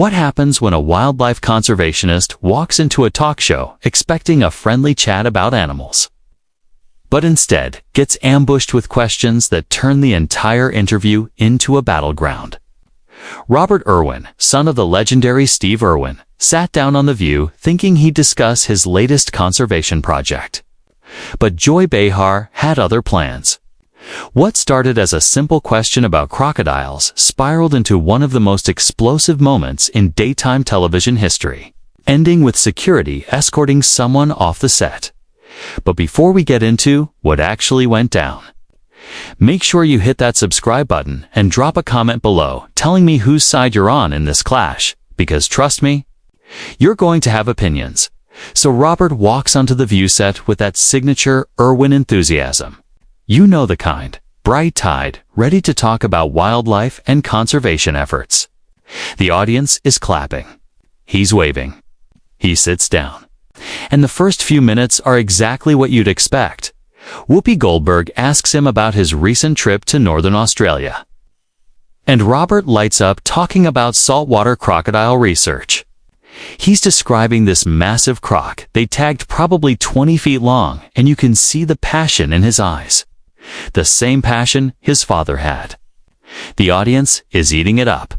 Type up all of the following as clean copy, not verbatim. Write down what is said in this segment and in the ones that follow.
What happens when a wildlife conservationist walks into a talk show expecting a friendly chat about animals, but instead gets ambushed with questions that turn the entire interview into a battleground? Robert Irwin, son of the legendary Steve Irwin, sat down on The View thinking he'd discuss his latest conservation project. But Joy Behar had other plans. What started as a simple question about crocodiles spiraled into one of the most explosive moments in daytime television history, ending with security escorting someone off the set. But before we get into what actually went down, make sure you hit that subscribe button and drop a comment below telling me whose side you're on in this clash, because trust me, you're going to have opinions. So Robert walks onto the View set with that signature Irwin enthusiasm. You know the kind, bright-eyed, ready to talk about wildlife and conservation efforts. The audience is clapping. He's waving. He sits down. And the first few minutes are exactly what you'd expect. Whoopi Goldberg asks him about his recent trip to Northern Australia. And Robert lights up talking about saltwater crocodile research. He's describing this massive croc they tagged probably 20 feet long, and you can see the passion in his eyes. The same passion his father had. The audience is eating it up.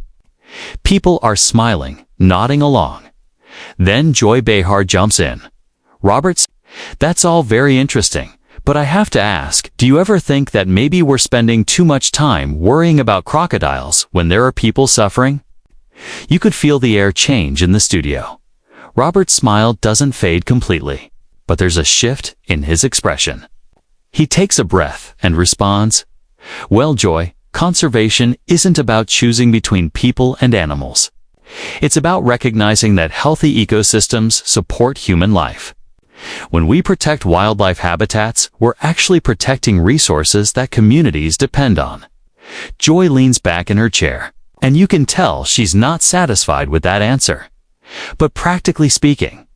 People are smiling, nodding along. Then Joy Behar jumps in. Robert's, that's all very interesting, but I have to ask, do you ever think that maybe we're spending too much time worrying about crocodiles when there are people suffering? You could feel the air change in the studio. Robert's smile doesn't fade completely, but there's a shift in his expression. He takes a breath and responds, "Well, Joy, conservation isn't about choosing between people and animals. It's about recognizing that healthy ecosystems support human life. When we protect wildlife habitats, we're actually protecting resources that communities depend on." Joy leans back in her chair, and you can tell she's not satisfied with that answer. But practically speaking,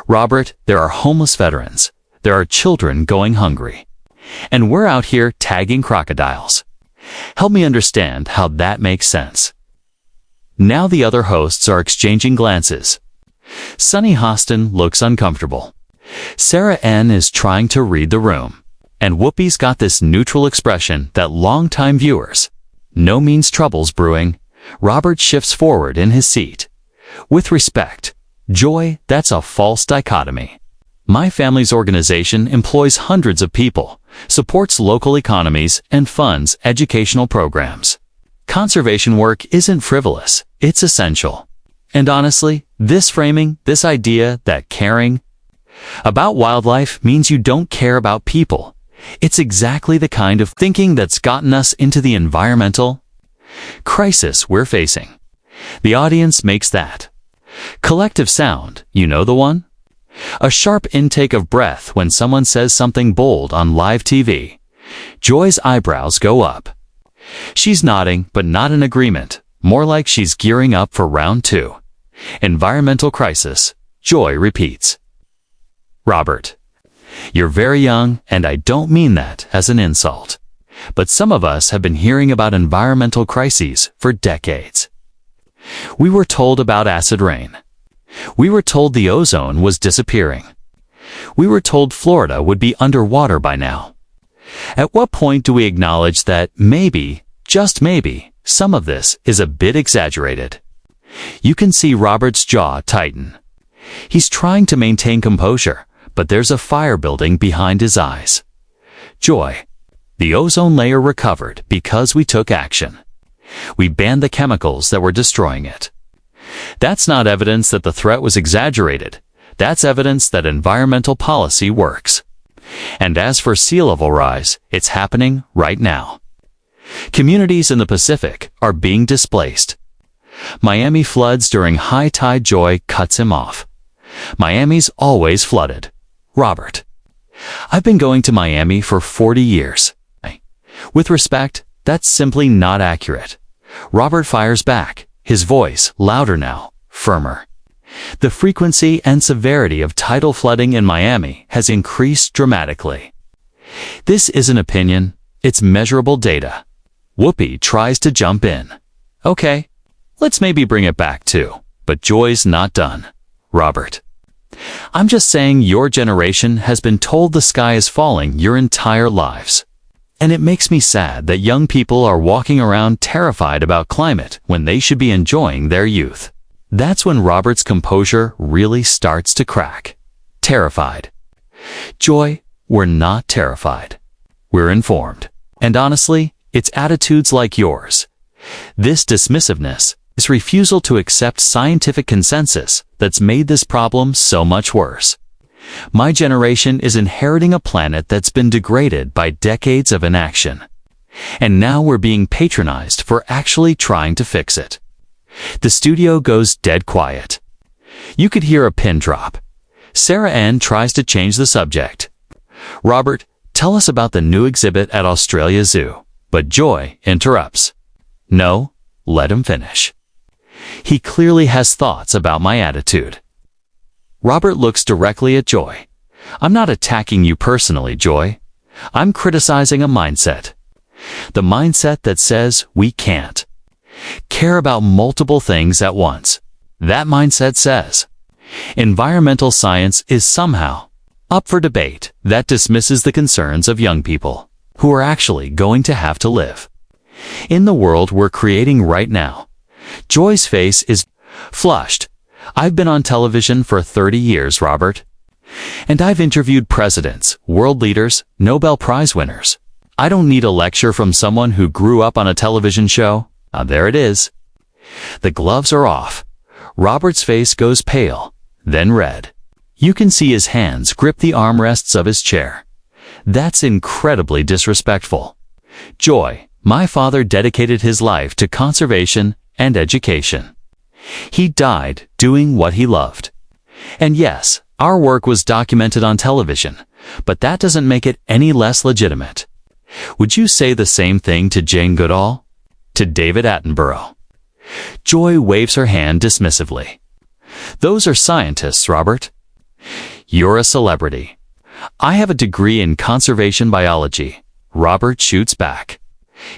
Robert, there are homeless veterans. There are children going hungry. And we're out here tagging crocodiles. Help me understand how that makes sense. Now the other hosts are exchanging glances. Sunny Hostin looks uncomfortable. Sarah N. is trying to read the room. And Whoopi's got this neutral expression that longtime viewers no means trouble's brewing. Robert shifts forward in his seat. With respect, Joy, that's a false dichotomy. My family's organization employs hundreds of people, supports local economies, and funds educational programs. Conservation work isn't frivolous, it's essential. And honestly, this framing, this idea that caring about wildlife means you don't care about people, it's exactly the kind of thinking that's gotten us into the environmental crisis we're facing. The audience makes that collective sound, you know the one? A sharp intake of breath when someone says something bold on live TV. Joy's eyebrows go up. She's nodding, but not in agreement, more like she's gearing up for round two. Environmental crisis, Joy repeats. Robert, you're very young, and I don't mean that as an insult. But some of us have been hearing about environmental crises for decades. We were told about acid rain. We were told the ozone was disappearing. We were told Florida would be underwater by now. At what point do we acknowledge that maybe, just maybe, some of this is a bit exaggerated? You can see Robert's jaw tighten. He's trying to maintain composure, but there's a fire building behind his eyes. Joy, the ozone layer recovered because we took action. We banned the chemicals that were destroying it. That's not evidence that the threat was exaggerated. That's evidence that environmental policy works. And as for sea level rise, it's happening right now. Communities in the Pacific are being displaced. Miami floods during high tide. Joy cuts him off. Miami's always flooded. Robert, I've been going to Miami for 40 years. With respect, that's simply not accurate. Robert fires back, his voice louder now, firmer. The frequency and severity of tidal flooding in Miami has increased dramatically. This isn't opinion, it's measurable data. Whoopi tries to jump in. Okay, Let's maybe bring it back too. But Joy's not done. Robert. I'm just saying your generation has been told the sky is falling your entire lives. And it makes me sad that young people are walking around terrified about climate when they should be enjoying their youth. That's when Robert's composure really starts to crack. Terrified. Joy, we're not terrified. We're informed. And honestly, it's attitudes like yours. This dismissiveness, this refusal to accept scientific consensus that's made this problem so much worse. My generation is inheriting a planet that's been degraded by decades of inaction. And now we're being patronized for actually trying to fix it. The studio goes dead quiet. You could hear a pin drop. Sarah Ann tries to change the subject. Robert, tell us about the new exhibit at Australia Zoo. But Joy interrupts. No, let him finish. He clearly has thoughts about my attitude. Robert looks directly at Joy. I'm not attacking you personally, Joy. I'm criticizing a mindset. The mindset that says we can't care about multiple things at once. That mindset says environmental science is somehow up for debate. That dismisses the concerns of young people who are actually going to have to live in the world we're creating right now. Joy's face is flushed. I've been on television for 30 years, Robert. And I've interviewed presidents, world leaders, Nobel Prize winners. I don't need a lecture from someone who grew up on a television show. There it is. The gloves are off. Robert's face goes pale, then red. You can see his hands grip the armrests of his chair. That's incredibly disrespectful. Joy, my father dedicated his life to conservation and education. He died doing what he loved. And yes, our work was documented on television, but that doesn't make it any less legitimate. Would you say the same thing to Jane Goodall? To David Attenborough? Joy waves her hand dismissively. Those are scientists, Robert. You're a celebrity. I have a degree in conservation biology. Robert shoots back,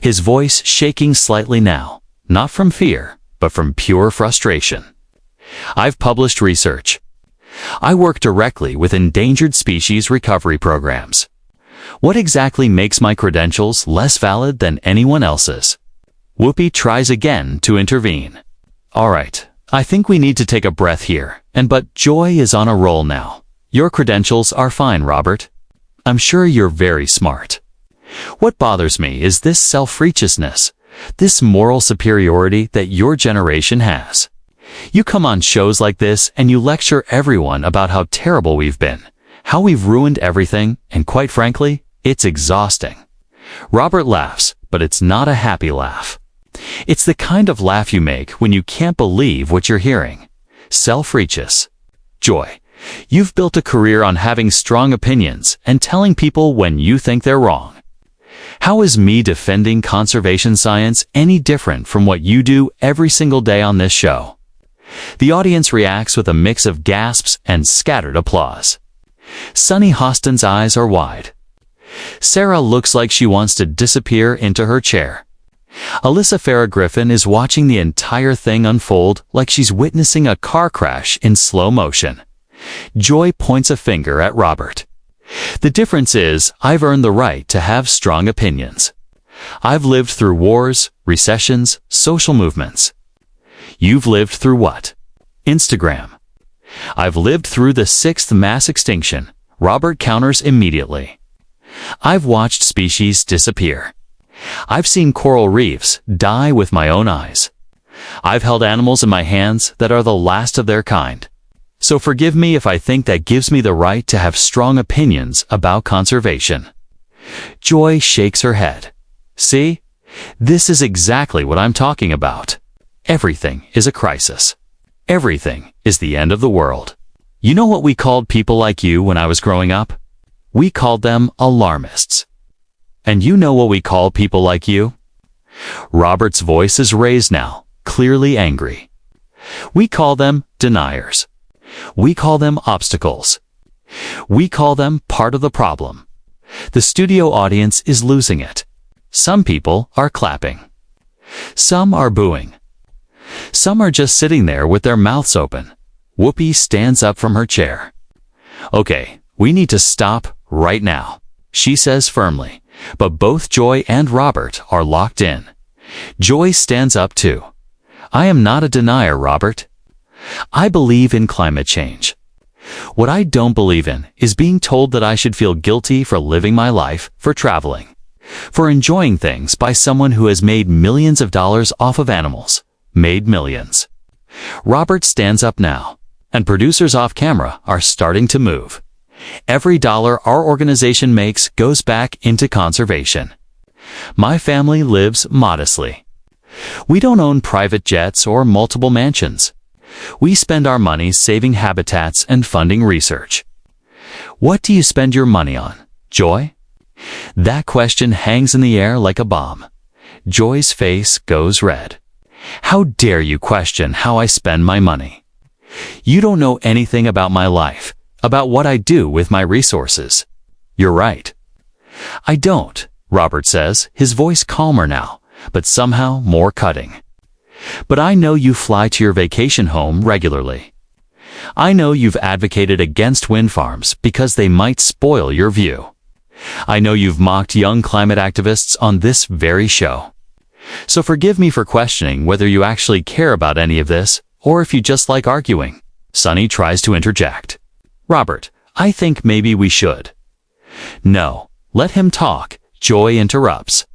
his voice shaking slightly now, not from fear, but from pure frustration. I've published research. I work directly with endangered species recovery programs. What exactly makes my credentials less valid than anyone else's? Whoopi tries again to intervene. All right, I think we need to take a breath here, but Joy is on a roll now. Your credentials are fine, Robert. I'm sure you're very smart. What bothers me is this self-righteousness, this moral superiority that your generation has. You come on shows like this and you lecture everyone about how terrible we've been, how we've ruined everything, and quite frankly, it's exhausting. Robert laughs, but it's not a happy laugh. It's the kind of laugh you make when you can't believe what you're hearing. Self-righteous. Joy, you've built a career on having strong opinions and telling people when you think they're wrong. How is me defending conservation science any different from what you do every single day on this show? The audience reacts with a mix of gasps and scattered applause. Sunny Hostin's eyes are wide. Sarah looks like she wants to disappear into her chair. Alyssa Farah Griffin is watching the entire thing unfold like she's witnessing a car crash in slow motion. Joy points a finger at Robert. The difference is, I've earned the right to have strong opinions. I've lived through wars, recessions, social movements. You've lived through what? Instagram. I've lived through the 6th mass extinction. Robert counters immediately. I've watched species disappear. I've seen coral reefs die with my own eyes. I've held animals in my hands that are the last of their kind. So forgive me if I think that gives me the right to have strong opinions about conservation. Joy shakes her head. See? This is exactly what I'm talking about. Everything is a crisis. Everything is the end of the world. You know what we called people like you when I was growing up? We called them alarmists. And you know what we call people like you? Robert's voice is raised now, clearly angry. We call them deniers. We call them obstacles. We call them part of the problem. The studio audience is losing it. Some people are clapping. Some are booing. Some are just sitting there with their mouths open. Whoopi stands up from her chair. "Okay, we need to stop right now," she says firmly, but both Joy and Robert are locked in. Joy stands up too. "I am not a denier, Robert. I believe in climate change. What I don't believe in is being told that I should feel guilty for living my life, for traveling, for enjoying things by someone who has made millions of dollars off of animals. Made millions." Robert stands up now, and producers off camera are starting to move. Every dollar our organization makes goes back into conservation. My family lives modestly. We don't own private jets or multiple mansions. We spend our money saving habitats and funding research. What do you spend your money on, Joy? That question hangs in the air like a bomb. Joy's face goes red. "How dare you question how I spend my money? You don't know anything about my life, about what I do with my resources." "You're right." "I don't," Robert says, his voice calmer now, but somehow more cutting. "But I know you fly to your vacation home regularly. I know you've advocated against wind farms because they might spoil your view. I know you've mocked young climate activists on this very show. So forgive me for questioning whether you actually care about any of this, or if you just like arguing." Sunny tries to interject. "Robert, I think maybe we should." "No, let him talk," Joy interrupts.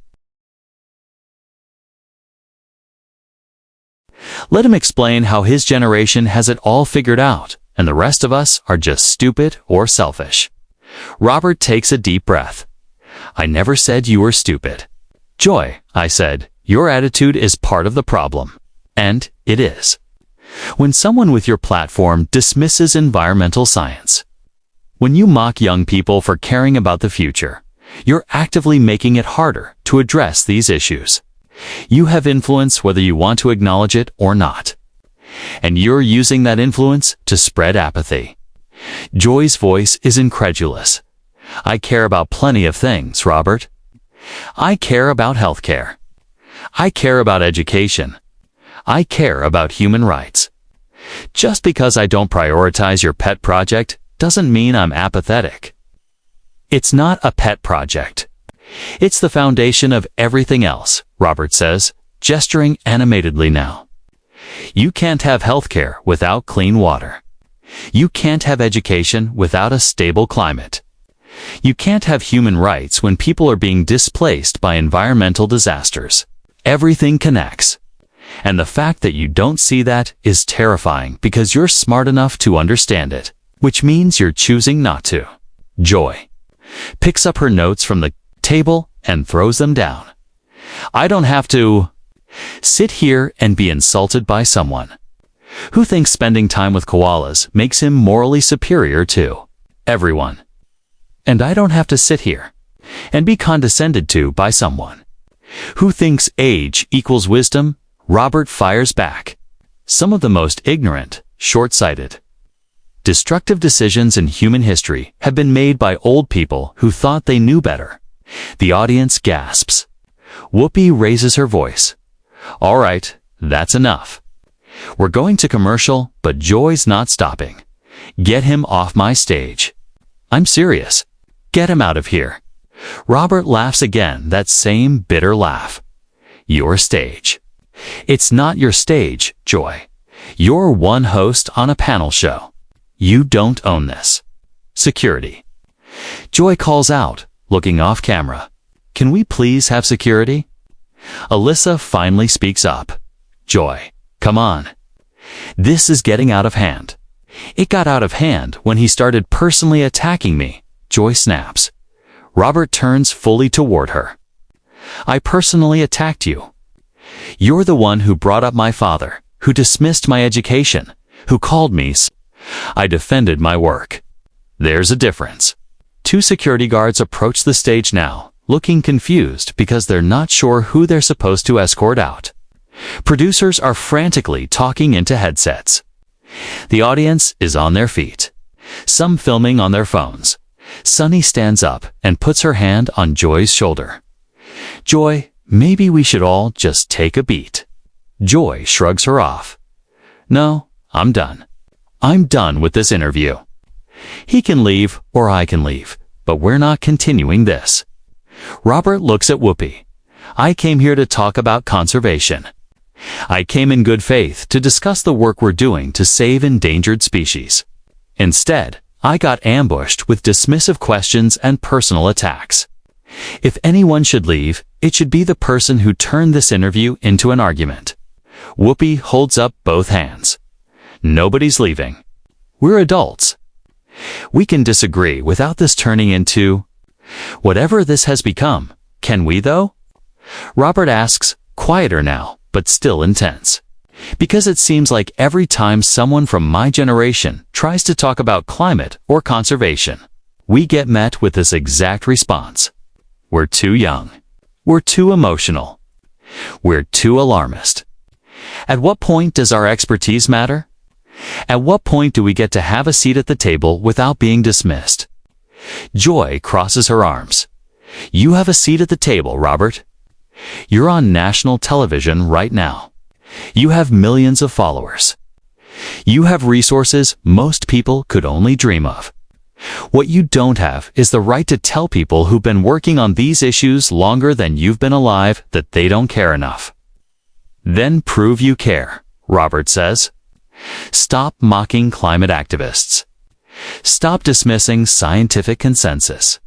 "Let him explain how his generation has it all figured out, and the rest of us are just stupid or selfish." Robert takes a deep breath. "I never said you were stupid. Joy," I said, "your attitude is part of the problem." And it is. When someone with your platform dismisses environmental science, when you mock young people for caring about the future, you're actively making it harder to address these issues. You have influence whether you want to acknowledge it or not. And you're using that influence to spread apathy. Joy's voice is incredulous. "I care about plenty of things, Robert. I care about healthcare. I care about education. I care about human rights. Just because I don't prioritize your pet project doesn't mean I'm apathetic." "It's not a pet project. It's the foundation of everything else," Robert says, gesturing animatedly now. "You can't have healthcare without clean water. You can't have education without a stable climate. You can't have human rights when people are being displaced by environmental disasters. Everything connects. And the fact that you don't see that is terrifying because you're smart enough to understand it, which means you're choosing not to." Joy picks up her notes from the table and throws them down. "I don't have to sit here and be insulted by someone who thinks spending time with koalas makes him morally superior to everyone. And I don't have to sit here and be condescended to by someone who thinks age equals wisdom." Robert fires back. "Some of the most ignorant, short-sighted, destructive decisions in human history have been made by old people who thought they knew better." The audience gasps. Whoopi raises her voice. "All right, that's enough. We're going to commercial, but Joy's not stopping. Get him off my stage." "I'm serious. Get him out of here." Robert laughs again, that same bitter laugh. "Your stage. It's not your stage, Joy. You're one host on a panel show. You don't own this." "Security." Joy calls out, looking off camera. "Can we please have security?" Alyssa finally speaks up. "Joy, come on. This is getting out of hand. It got out of hand when he started personally attacking me," Joy snaps. Robert turns fully toward her. "I personally attacked you. You're the one who brought up my father, who dismissed my education, who called me. I defended my work. There's a difference." Two security guards approach the stage now, looking confused because they're not sure who they're supposed to escort out. Producers are frantically talking into headsets. The audience is on their feet, some filming on their phones. Sunny stands up and puts her hand on Joy's shoulder. "Joy, maybe we should all just take a beat. Joy shrugs her off. No, I'm done. I'm done with this interview. He can leave or I can leave, but we're not continuing this. Robert looks at Whoopi. I came here to talk about conservation. I came in good faith to discuss the work we're doing to save endangered species. Instead, I got ambushed with dismissive questions and personal attacks. If anyone should leave, it should be the person who turned this interview into an argument. Whoopi holds up both hands. Nobody's leaving. We're adults. We can disagree without this turning into... Whatever this has become, can we though? Robert asks, quieter now, but still intense. Because it seems like every time someone from my generation tries to talk about climate or conservation, we get met with this exact response. We're too young. We're too emotional. We're too alarmist. At what point does our expertise matter? At what point do we get to have a seat at the table without being dismissed? Joy crosses her arms. You have a seat at the table, Robert. You're on national television right now. You have millions of followers. You have resources most people could only dream of. What you don't have is the right to tell people who've been working on these issues longer than you've been alive that they don't care enough. Then prove you care, Robert says. Stop mocking climate activists. Stop dismissing scientific consensus.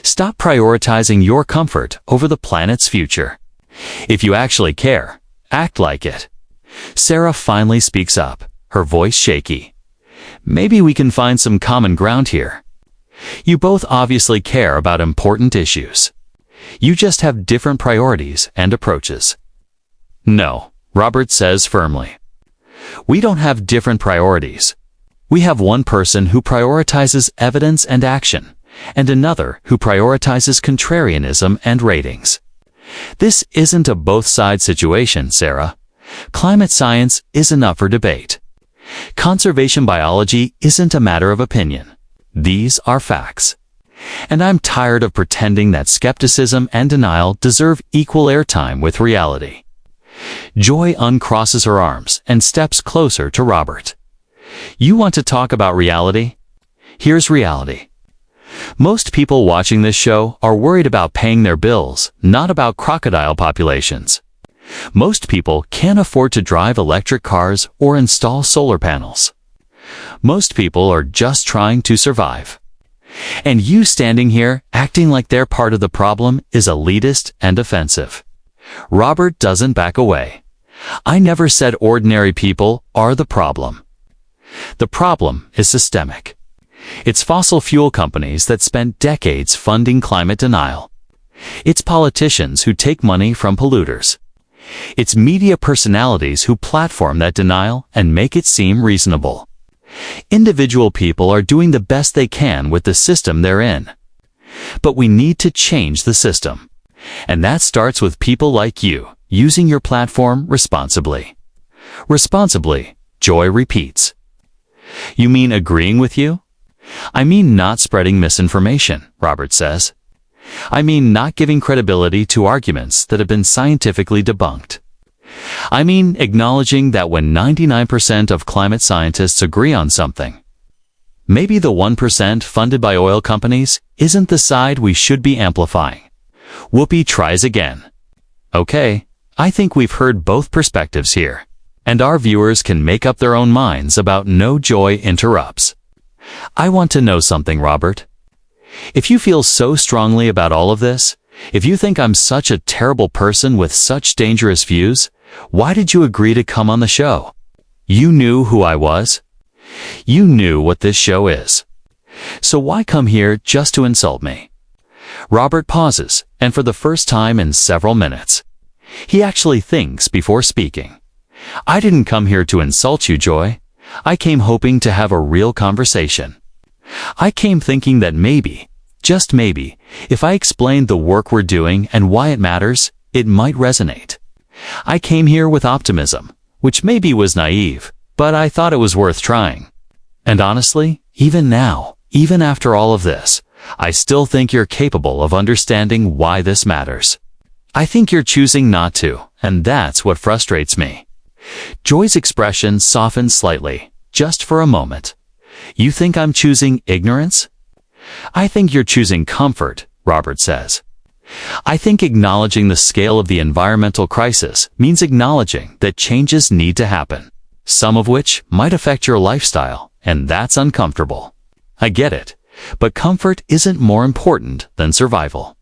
Stop prioritizing your comfort over the planet's future. If you actually care, act like it. Sarah finally speaks up, her voice shaky. Maybe we can find some common ground here. You both obviously care about important issues. You just have different priorities and approaches. No, Robert says firmly. We don't have different priorities. We have one person who prioritizes evidence and action, and another who prioritizes contrarianism and ratings. This isn't a both-sides situation, Sarah. Climate science isn't up for debate. Conservation biology isn't a matter of opinion. These are facts. And I'm tired of pretending that skepticism and denial deserve equal airtime with reality. Joy uncrosses her arms and steps closer to Robert. You want to talk about reality? Here's reality. Most people watching this show are worried about paying their bills, not about crocodile populations. Most people can't afford to drive electric cars or install solar panels. Most people are just trying to survive. And you standing here acting like they're part of the problem is elitist and offensive. Robert doesn't back away. I never said ordinary people are the problem. The problem is systemic. It's fossil fuel companies that spent decades funding climate denial. It's politicians who take money from polluters. It's media personalities who platform that denial and make it seem reasonable. Individual people are doing the best they can with the system they're in. But we need to change the system. And that starts with people like you, using your platform responsibly. Responsibly, Joy repeats. You mean agreeing with you? I mean not spreading misinformation, Robert says. I mean not giving credibility to arguments that have been scientifically debunked. I mean acknowledging that when 99% of climate scientists agree on something, maybe the 1% funded by oil companies isn't the side we should be amplifying. Whoopi tries again. Okay, I think we've heard both perspectives here, and our viewers can make up their own minds about no Joy interrupts. I want to know something, Robert. If you feel so strongly about all of this, if you think I'm such a terrible person with such dangerous views, why did you agree to come on the show? You knew who I was. You knew what this show is. So why come here just to insult me? Robert pauses, and for the first time in several minutes, he actually thinks before speaking. I didn't come here to insult you, Joy. I came hoping to have a real conversation. I came thinking that maybe, just maybe, if I explained the work we're doing and why it matters, it might resonate. I came here with optimism, which maybe was naive, but I thought it was worth trying. And honestly, even now, even after all of this, I still think you're capable of understanding why this matters. I think you're choosing not to, and that's what frustrates me. Joy's expression softens slightly, just for a moment. You think I'm choosing ignorance? I think you're choosing comfort, Robert says. I think acknowledging the scale of the environmental crisis means acknowledging that changes need to happen, some of which might affect your lifestyle, and that's uncomfortable. I get it, but comfort isn't more important than survival.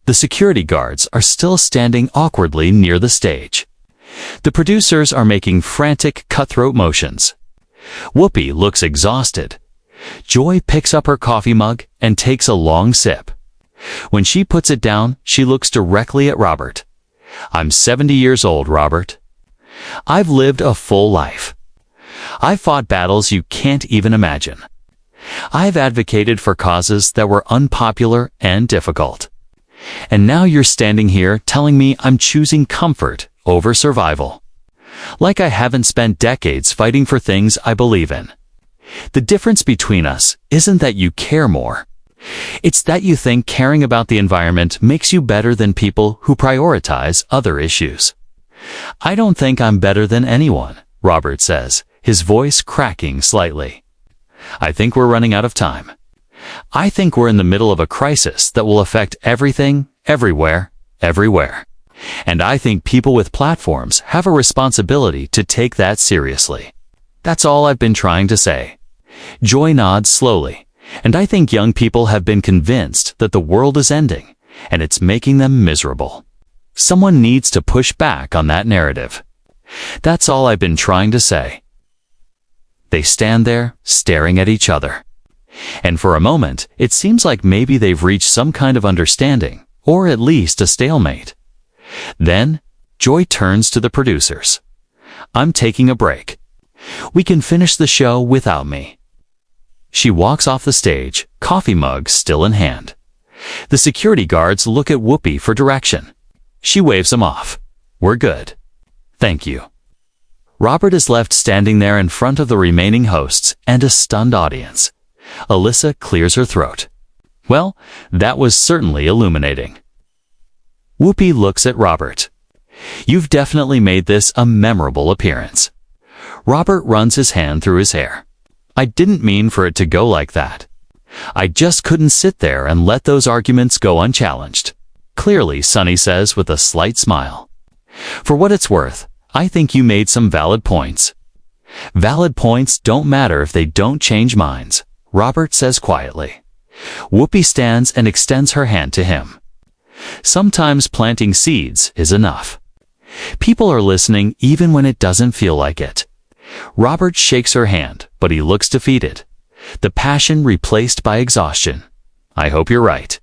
The security guards are still standing awkwardly near the stage. The producers are making frantic, cutthroat motions. Whoopi looks exhausted. Joy picks up her coffee mug and takes a long sip. When she puts it down, she looks directly at Robert. I'm 70 years old, Robert. I've lived a full life. I've fought battles you can't even imagine. I've advocated for causes that were unpopular and difficult. And now you're standing here telling me I'm choosing comfort over survival. Like I haven't spent decades fighting for things I believe in. The difference between us isn't that you care more. It's that you think caring about the environment makes you better than people who prioritize other issues. I don't think I'm better than anyone, Robert says, his voice cracking slightly. I think we're running out of time. I think we're in the middle of a crisis that will affect everything, everywhere. And I think people with platforms have a responsibility to take that seriously. That's all I've been trying to say. Joy nods slowly, and I think young people have been convinced that the world is ending, and it's making them miserable. Someone needs to push back on that narrative. That's all I've been trying to say. They stand there, staring at each other. And for a moment, it seems like maybe they've reached some kind of understanding, or at least a stalemate. Then, Joy turns to the producers. I'm taking a break. We can finish the show without me. She walks off the stage, coffee mug still in hand. The security guards look at Whoopi for direction. She waves them off. We're good. Thank you. Robert is left standing there in front of the remaining hosts and a stunned audience. Alyssa clears her throat. Well, that was certainly illuminating. Whoopi looks at Robert. You've definitely made this a memorable appearance. Robert runs his hand through his hair. I didn't mean for it to go like that. I just couldn't sit there and let those arguments go unchallenged. Clearly, Sunny says with a slight smile. For what it's worth, I think you made some valid points. Valid points don't matter if they don't change minds, Robert says quietly. Whoopi stands and extends her hand to him. Sometimes planting seeds is enough. People are listening even when it doesn't feel like it. Robert shakes her hand, but he looks defeated. The passion replaced by exhaustion. I hope you're right.